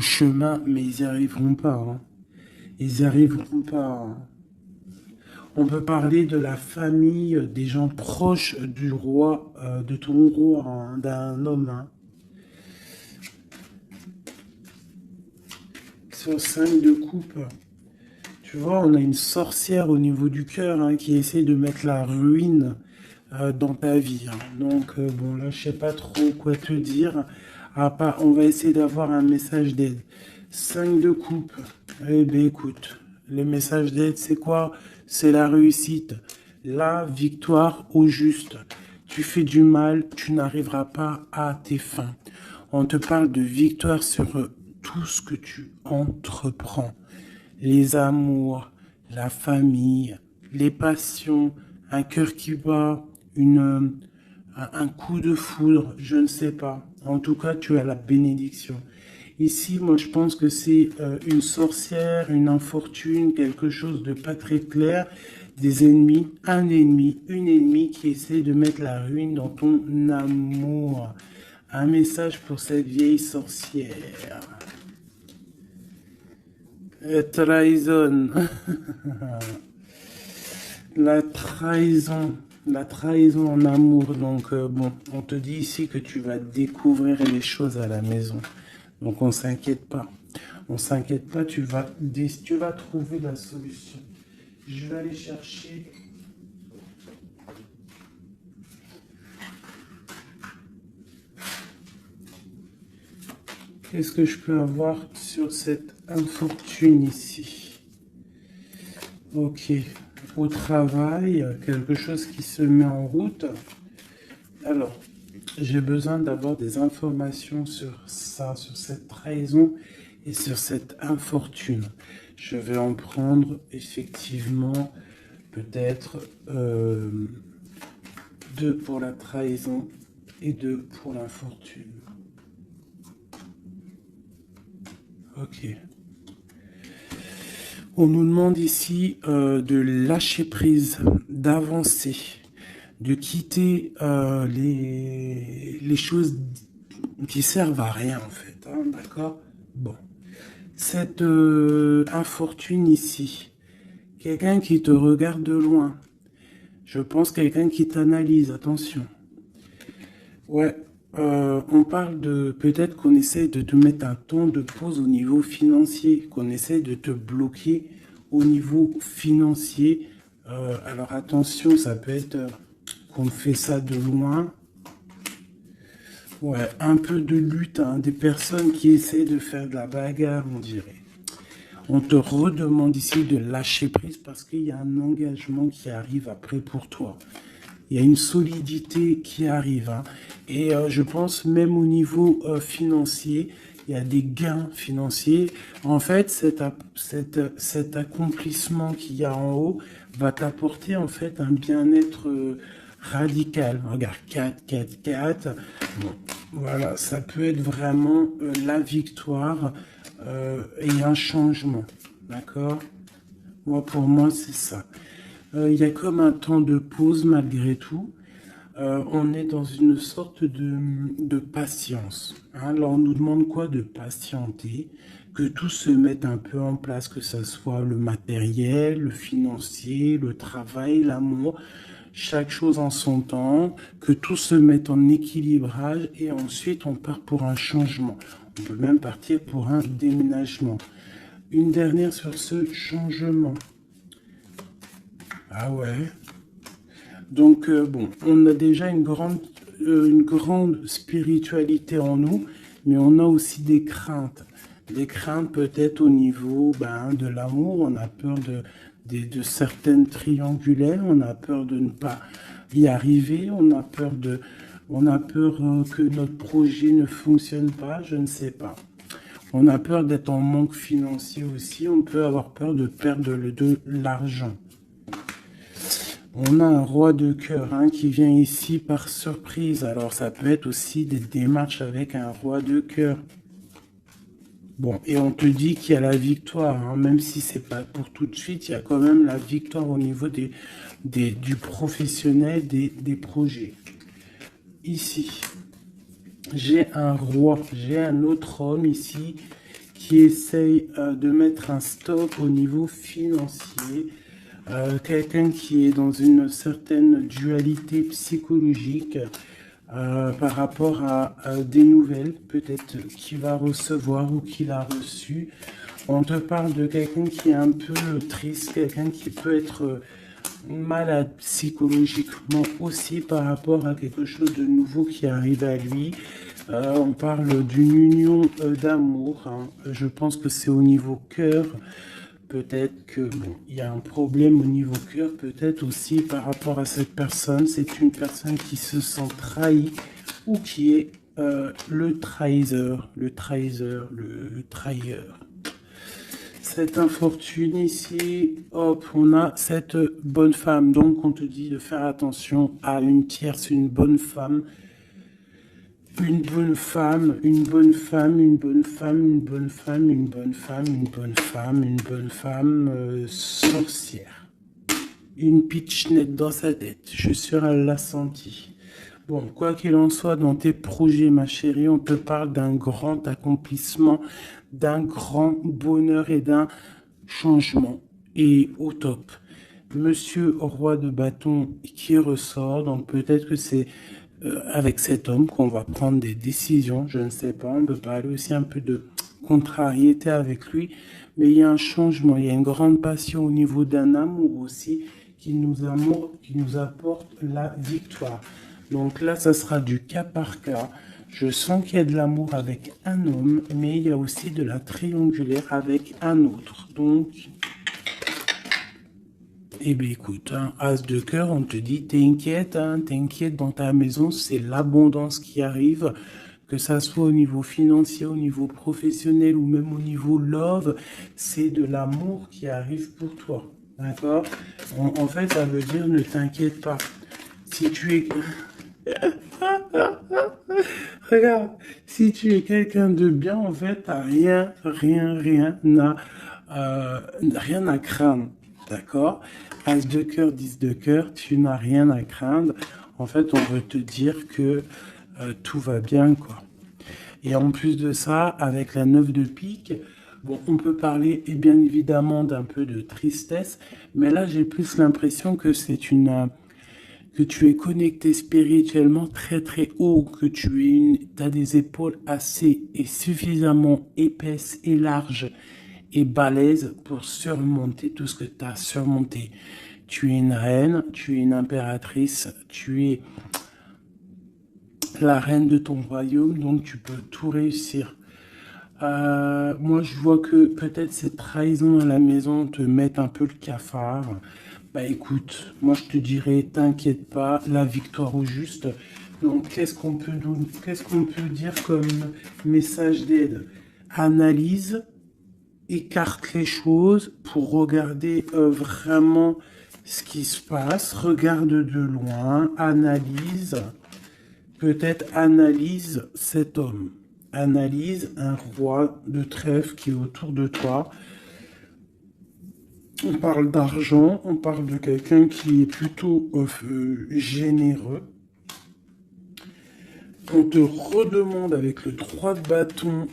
chemin, mais ils n'y arriveront pas, hein. Ils n'y arriveront pas, hein. On peut parler de la famille, des gens proches du roi, de ton roi, hein, d'un homme, hein. Sur 5 de coupe. Tu vois, on a une sorcière au niveau du cœur, hein, qui essaie de mettre la ruine dans ta vie, hein. Donc, bon, là, je sais pas trop quoi te dire. On va essayer d'avoir un message d'aide. 5 de coupe. Eh bien, écoute, le message d'aide, c'est quoi? C'est la réussite. La victoire au juste. Tu fais du mal, tu n'arriveras pas à tes fins. On te parle de victoire sur tout ce que tu entreprends. Les amours, la famille, les passions, un cœur qui bat, un coup de foudre, je ne sais pas. En tout cas, tu as la bénédiction. Ici, moi, je pense que c'est une sorcière, une infortune, quelque chose de pas très clair, des ennemis, un ennemi, une ennemie qui essaie de mettre la ruine dans ton amour. Un message pour cette vieille sorcière. Trahison. La trahison en amour. Donc, bon, on te dit ici que tu vas découvrir les choses à la maison. Donc, on s'inquiète pas. On s'inquiète pas, tu vas trouver la solution. Je vais aller chercher. Qu'est-ce que je peux avoir sur cette infortune ici? Ok. Au travail, quelque chose qui se met en route. Alors, j'ai besoin d'avoir des informations sur ça, sur cette trahison et sur cette infortune. Je vais en prendre effectivement peut-être 2 pour la trahison et 2 pour l'infortune. Ok. On nous demande ici de lâcher prise, d'avancer, de quitter les choses qui servent à rien en fait, hein, d'accord? Bon. Cette infortune ici, quelqu'un qui te regarde de loin, je pense quelqu'un qui t'analyse, attention. Ouais, on parle de peut-être qu'on essaie de te mettre un temps de pause au niveau financier, qu'on essaie de te bloquer au niveau financier. Alors attention, ça peut être qu'on fait ça de loin. Ouais, un peu de lutte, hein, des personnes qui essaient de faire de la bagarre, on dirait. On te redemande ici de lâcher prise parce qu'il y a un engagement qui arrive après pour toi. Il y a une solidité qui arrive, hein. Et je pense même au niveau financier, il y a des gains financiers. En fait, cet accomplissement qu'il y a en haut va t'apporter en fait un bien-être radical. Regarde, 4, 4, 4. Bon, voilà, ça peut être vraiment la victoire et un changement. D'accord? Moi, pour moi, c'est ça. Il y a comme un temps de pause malgré tout. On est dans une sorte de patience, hein. Alors on nous demande quoi? De patienter, que tout se mette un peu en place, que ce soit le matériel, le financier, le travail, l'amour, chaque chose en son temps, que tout se mette en équilibrage et ensuite on part pour un changement. On peut même partir pour un déménagement. Une dernière sur ce changement. Ah ouais. Donc, bon, on a déjà une grande spiritualité en nous, mais on a aussi des craintes. Des craintes peut-être au niveau de l'amour, on a peur de certaines triangulaires, on a peur de ne pas y arriver, on a peur que notre projet ne fonctionne pas, je ne sais pas. On a peur d'être en manque financier aussi, on peut avoir peur de perdre de l'argent. On a un roi de cœur, hein, qui vient ici par surprise. Alors ça peut être aussi des démarches avec un roi de cœur. Bon, et on te dit qu'il y a la victoire, hein, même si c'est pas pour tout de suite, il y a quand même la victoire au niveau du professionnel, des projets. Ici, j'ai un roi, j'ai un autre homme ici qui essaye de mettre un stop au niveau financier. Quelqu'un qui est dans une certaine dualité psychologique par rapport à des nouvelles, peut-être qu'il va recevoir ou qu'il a reçu. On te parle de quelqu'un qui est un peu triste, quelqu'un qui peut être malade psychologiquement aussi par rapport à quelque chose de nouveau qui arrive à lui. On parle d'une union d'amour, hein. Je pense que c'est au niveau cœur. Peut-être que bon, il y a un problème au niveau cœur, peut-être aussi par rapport à cette personne. C'est une personne qui se sent trahie ou qui est le trahisseur, le trahisseur, le trahilleur. Cette infortune ici, hop, on a cette bonne femme. Donc on te dit de faire attention à une tierce, une bonne femme. Une bonne femme, une bonne femme, une bonne femme, une bonne femme, une bonne femme, une bonne femme, une bonne femme sorcière. Une pitchnette dans sa tête, je suis sûr elle l'a senti. Bon, quoi qu'il en soit, dans tes projets, ma chérie, on te parle d'un grand accomplissement, d'un grand bonheur et d'un changement. Et au top. Monsieur roi de bâton qui ressort, donc peut-être que c'est avec cet homme qu'on va prendre des décisions, je ne sais pas, on peut parler aussi un peu de contrariété avec lui, mais il y a un changement, il y a une grande passion au niveau d'un amour aussi qui nous apporte la victoire. Donc là, ça sera du cas par cas. Je sens qu'il y a de l'amour avec un homme, mais il y a aussi de la triangulaire avec un autre. Donc, eh bien écoute, hein, As de cœur, on te dit, t'inquiète, hein, t'inquiète, dans ta maison, c'est l'abondance qui arrive, que ça soit au niveau financier, au niveau professionnel ou même au niveau love, c'est de l'amour qui arrive pour toi, d'accord? En fait, ça veut dire, ne t'inquiète pas. Si tu es... Regarde, si tu es quelqu'un de bien, en fait, t'as rien à craindre. D'accord? As de cœur, 10 de cœur, tu n'as rien à craindre. En fait, on veut te dire que tout va bien, quoi. Et en plus de ça, avec la 9 de pique, bon, on peut parler, et bien évidemment, d'un peu de tristesse, mais là, j'ai plus l'impression que que tu es connecté spirituellement très très haut, que as des épaules assez et suffisamment épaisses et larges et balèzes pour surmonter tout ce que tu as surmonté. Tu es une reine, tu es une impératrice, tu es la reine de ton royaume, donc tu peux tout réussir. Moi, je vois que peut-être cette trahison à la maison te met un peu le cafard. Bah écoute, moi je te dirais, t'inquiète pas, la victoire au juste. Donc, qu'est-ce qu'on peut dire comme message d'aide? Analyse, écarte les choses pour regarder vraiment ce qui se passe. Regarde de loin, analyse, peut-être analyse cet homme. Analyse un roi de trèfle qui est autour de toi. On parle d'argent, on parle de quelqu'un qui est plutôt généreux. On te redemande avec le 3 de bâton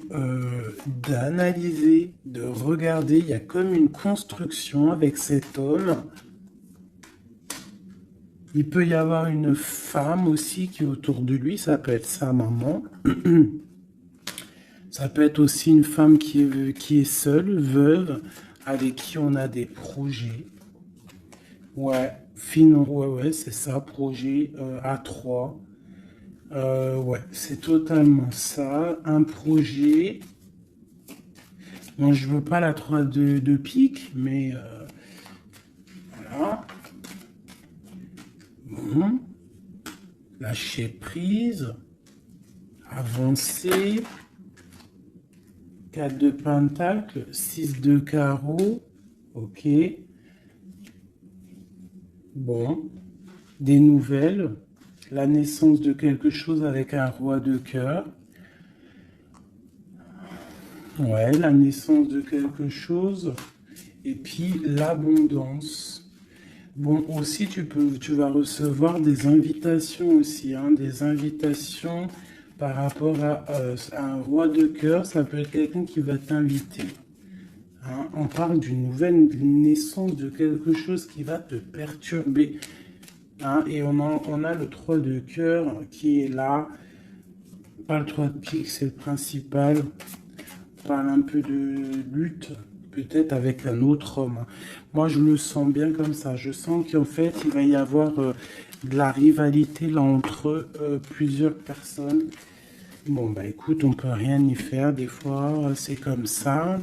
d'analyser, de regarder. Il y a comme une construction avec cet homme. Il peut y avoir une femme aussi qui est autour de lui. Ça peut être sa maman. Ça peut être aussi une femme qui est seule, veuve, avec qui on a des projets. Ouais, ouais, c'est ça, projet à 3. Ouais, c'est totalement ça. Un projet. Bon, je veux pas la 3 de pique, mais voilà. Bon. Lâcher prise. Avancer. 4 de pentacle. 6 de carreau. Ok. Bon. Des nouvelles. La naissance de quelque chose avec un roi de cœur. Ouais, la naissance de quelque chose. Et puis l'abondance. Bon, aussi, tu vas recevoir des invitations aussi, hein, des invitations par rapport à un roi de cœur. Ça peut être quelqu'un qui va t'inviter. Hein. On parle d'une nouvelle naissance de quelque chose qui va te perturber. Hein, et on a le 3 de cœur qui est là. Pas le 3 de pique, c'est le principal. On parle un peu de lutte, peut-être avec un autre homme. Hein. Moi, je le sens bien comme ça. Je sens qu'en fait, il va y avoir de la rivalité là entre plusieurs personnes. Bon, bah écoute, on peut rien y faire. Des fois, c'est comme ça.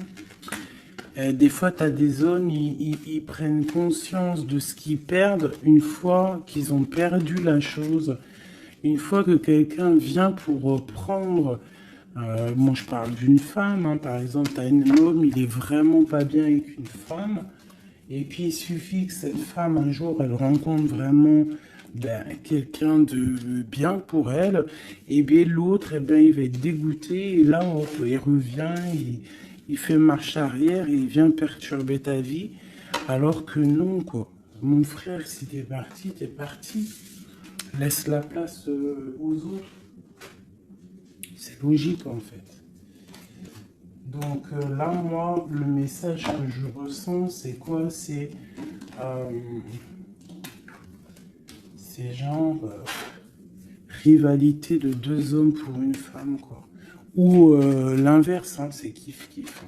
Des fois, tu as des zones, ils prennent conscience de ce qu'ils perdent une fois qu'ils ont perdu la chose. Une fois que quelqu'un vient pour reprendre, moi je parle d'une femme, hein, par exemple, tu as un homme, il est vraiment pas bien avec une femme, et puis il suffit que cette femme, un jour, elle rencontre vraiment quelqu'un de bien pour elle, et bien l'autre, il va être dégoûté, et là, il revient, il fait marche arrière, et il vient perturber ta vie, alors que non, quoi. Mon frère, si t'es parti, t'es parti. Laisse la place aux autres. C'est logique en fait. Donc là, moi, le message que je ressens, c'est quoi? C'est genre rivalité de deux hommes pour une femme, quoi. Ou l'inverse, hein, c'est kiff-kiff.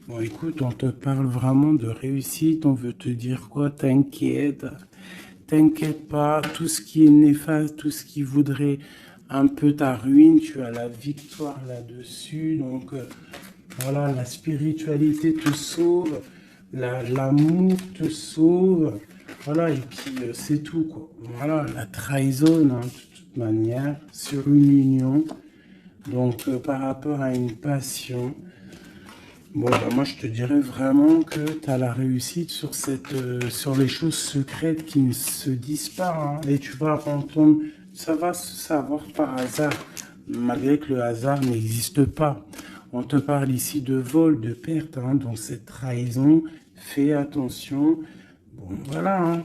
Bon, écoute, on te parle vraiment de réussite, on veut te dire quoi? T'inquiète pas, tout ce qui est néfaste, tout ce qui voudrait un peu ta ruine, tu as la victoire là-dessus. Donc voilà, la spiritualité te sauve, l'amour te sauve. Voilà, et puis c'est tout, quoi. Voilà, la trahison, hein, de toute manière, sur une union. Donc par rapport à une passion. Bon, bah, moi, je te dirais vraiment que tu as la réussite sur sur les choses secrètes qui ne se disent pas. Hein. Et tu vas entendre, ça va se savoir par hasard, malgré que le hasard n'existe pas. On te parle ici de vol, de perte, hein, donc cette trahison, fais attention. Bon, voilà, hein.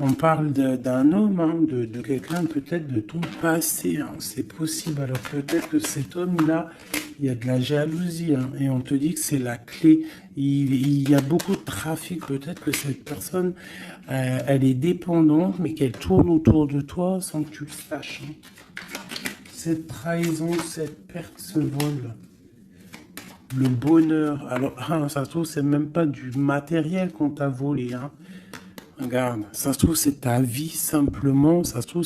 On parle d'un homme, hein, de quelqu'un peut-être de ton passé, hein, c'est possible. Alors peut-être que cet homme-là, il y a de la jalousie, hein, et on te dit que c'est la clé. Il y a beaucoup de trafic, peut-être que cette personne, elle est dépendante, mais qu'elle tourne autour de toi sans que tu le saches. Hein. Cette trahison, cette perte, ce vol, le bonheur. Alors, hein, ça se trouve, c'est même pas du matériel qu'on t'a volé, hein. Regarde, ça se trouve, c'est ta vie simplement. Ça se trouve,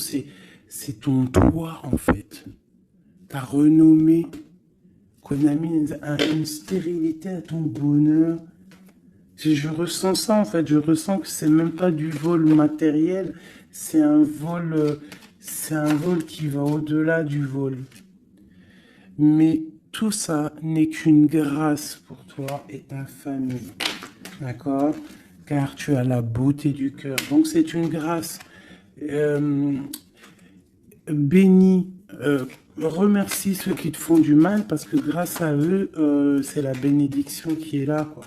c'est ton toit, en fait. Ta renommée, qu'on a mis une stérilité à ton bonheur. Je ressens ça, en fait. Je ressens que c'est même pas du vol matériel. C'est un vol qui va au-delà du vol. Mais tout ça n'est qu'une grâce pour toi et ta famille. D'accord? Car tu as la beauté du cœur. Donc c'est une grâce. Bénis, remercie ceux qui te font du mal parce que grâce à eux, c'est la bénédiction qui est là, quoi.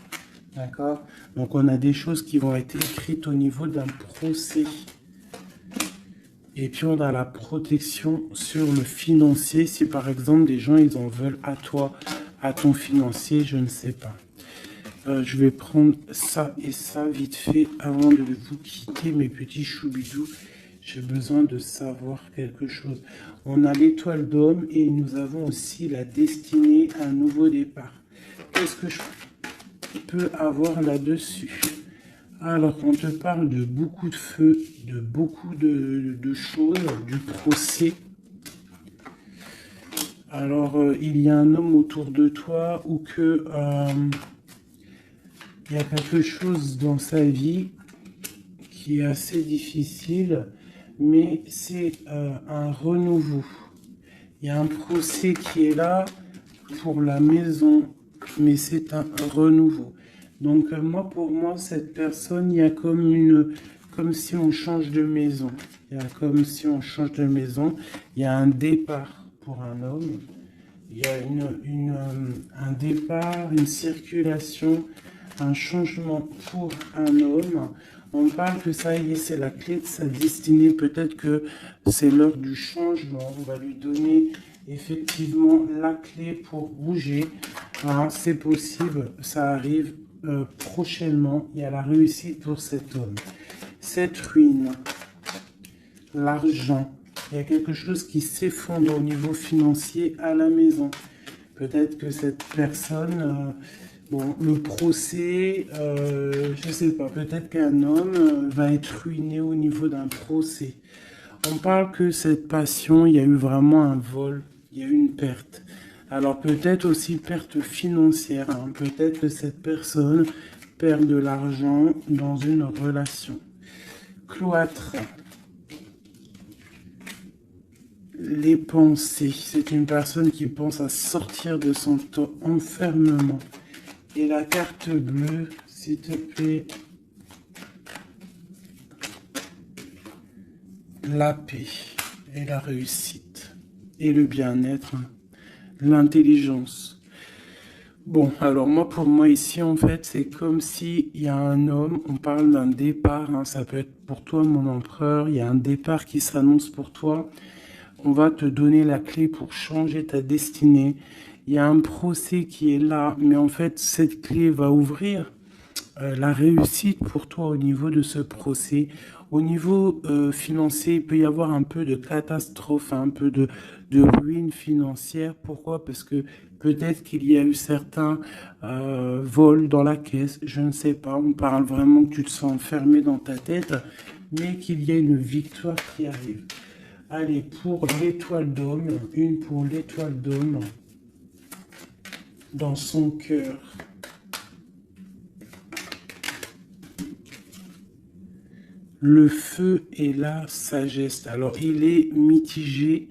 D'accord? Donc on a des choses qui vont être écrites au niveau d'un procès. Et puis on a la protection sur le financier. Si par exemple des gens ils en veulent à toi, à ton financier, je ne sais pas. Je vais prendre ça et ça vite fait avant de vous quitter, mes petits choubidous. J'ai besoin de savoir quelque chose. On a l'étoile d'homme et nous avons aussi la destinée à un nouveau départ. Qu'est-ce que je peux avoir là-dessus? Alors, on te parle de beaucoup de feu, de beaucoup de choses, du procès. Alors, il y a un homme autour de toi ou que il y a quelque chose dans sa vie qui est assez difficile, mais c'est un renouveau. Il y a un procès qui est là pour la maison, mais c'est un renouveau. Donc moi, pour moi, cette personne, il y a comme si on change de maison. Il y a comme si on change de maison. Il y a un départ pour un homme. Il y a un départ, une circulation, un changement pour un homme. On parle que ça y est, c'est la clé de sa destinée. Peut-être que c'est l'heure du changement. On va lui donner effectivement la clé pour bouger. Hein, c'est possible, ça arrive prochainement. Il y a la réussite pour cet homme. Cette ruine, l'argent, il y a quelque chose qui s'effondre au niveau financier à la maison. Peut-être que cette personne, bon, le procès, je ne sais pas, peut-être qu'un homme va être ruiné au niveau d'un procès. On parle que cette passion, il y a eu vraiment un vol, il y a eu une perte. Alors peut-être aussi perte financière, hein. Peut-être que cette personne perd de l'argent dans une relation. Cloître. Les pensées. C'est une personne qui pense à sortir de son enfermement. Et la carte bleue, s'il te plaît. La paix et la réussite. Et le bien-être. L'intelligence. Bon, alors moi, pour moi ici, en fait, c'est comme s'il y a un homme, on parle d'un départ, hein, ça peut être pour toi, mon empereur, il y a un départ qui s'annonce pour toi. On va te donner la clé pour changer ta destinée. Il y a un procès qui est là, mais en fait, cette clé va ouvrir la réussite pour toi au niveau de ce procès. Au niveau financier, il peut y avoir un peu de catastrophe, un peu de ruine financière. Pourquoi? Parce que peut-être qu'il y a eu certains vols dans la caisse, je ne sais pas. On parle vraiment que tu te sens enfermé dans ta tête, mais qu'il y a une victoire qui arrive. Allez, pour l'étoile d'homme, une pour l'étoile d'homme dans son cœur. Le feu et la sagesse. Alors, il est mitigé,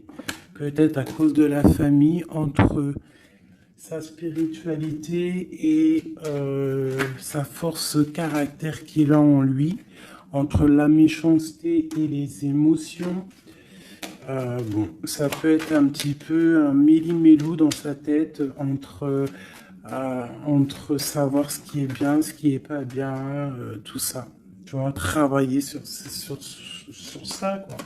peut-être à cause de la famille, entre sa spiritualité et sa force caractère qu'il a en lui, entre la méchanceté et les émotions. Bon, ça peut être un petit peu un méli-mélou dans sa tête entre savoir ce qui est bien, ce qui est pas bien, tout ça. Tu vois, travailler sur ça, quoi.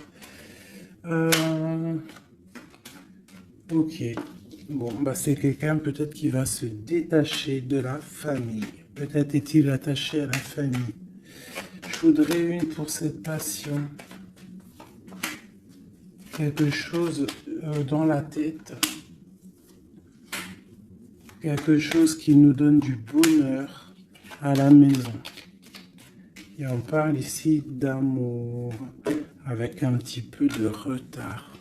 Ok. Bon, bah c'est quelqu'un peut-être qui va se détacher de la famille. Peut-être est-il attaché à la famille. Je voudrais une pour cette passion. Quelque chose dans la tête. Quelque chose qui nous donne du bonheur à la maison. Et on parle ici d'amour. avec un petit peu de retard.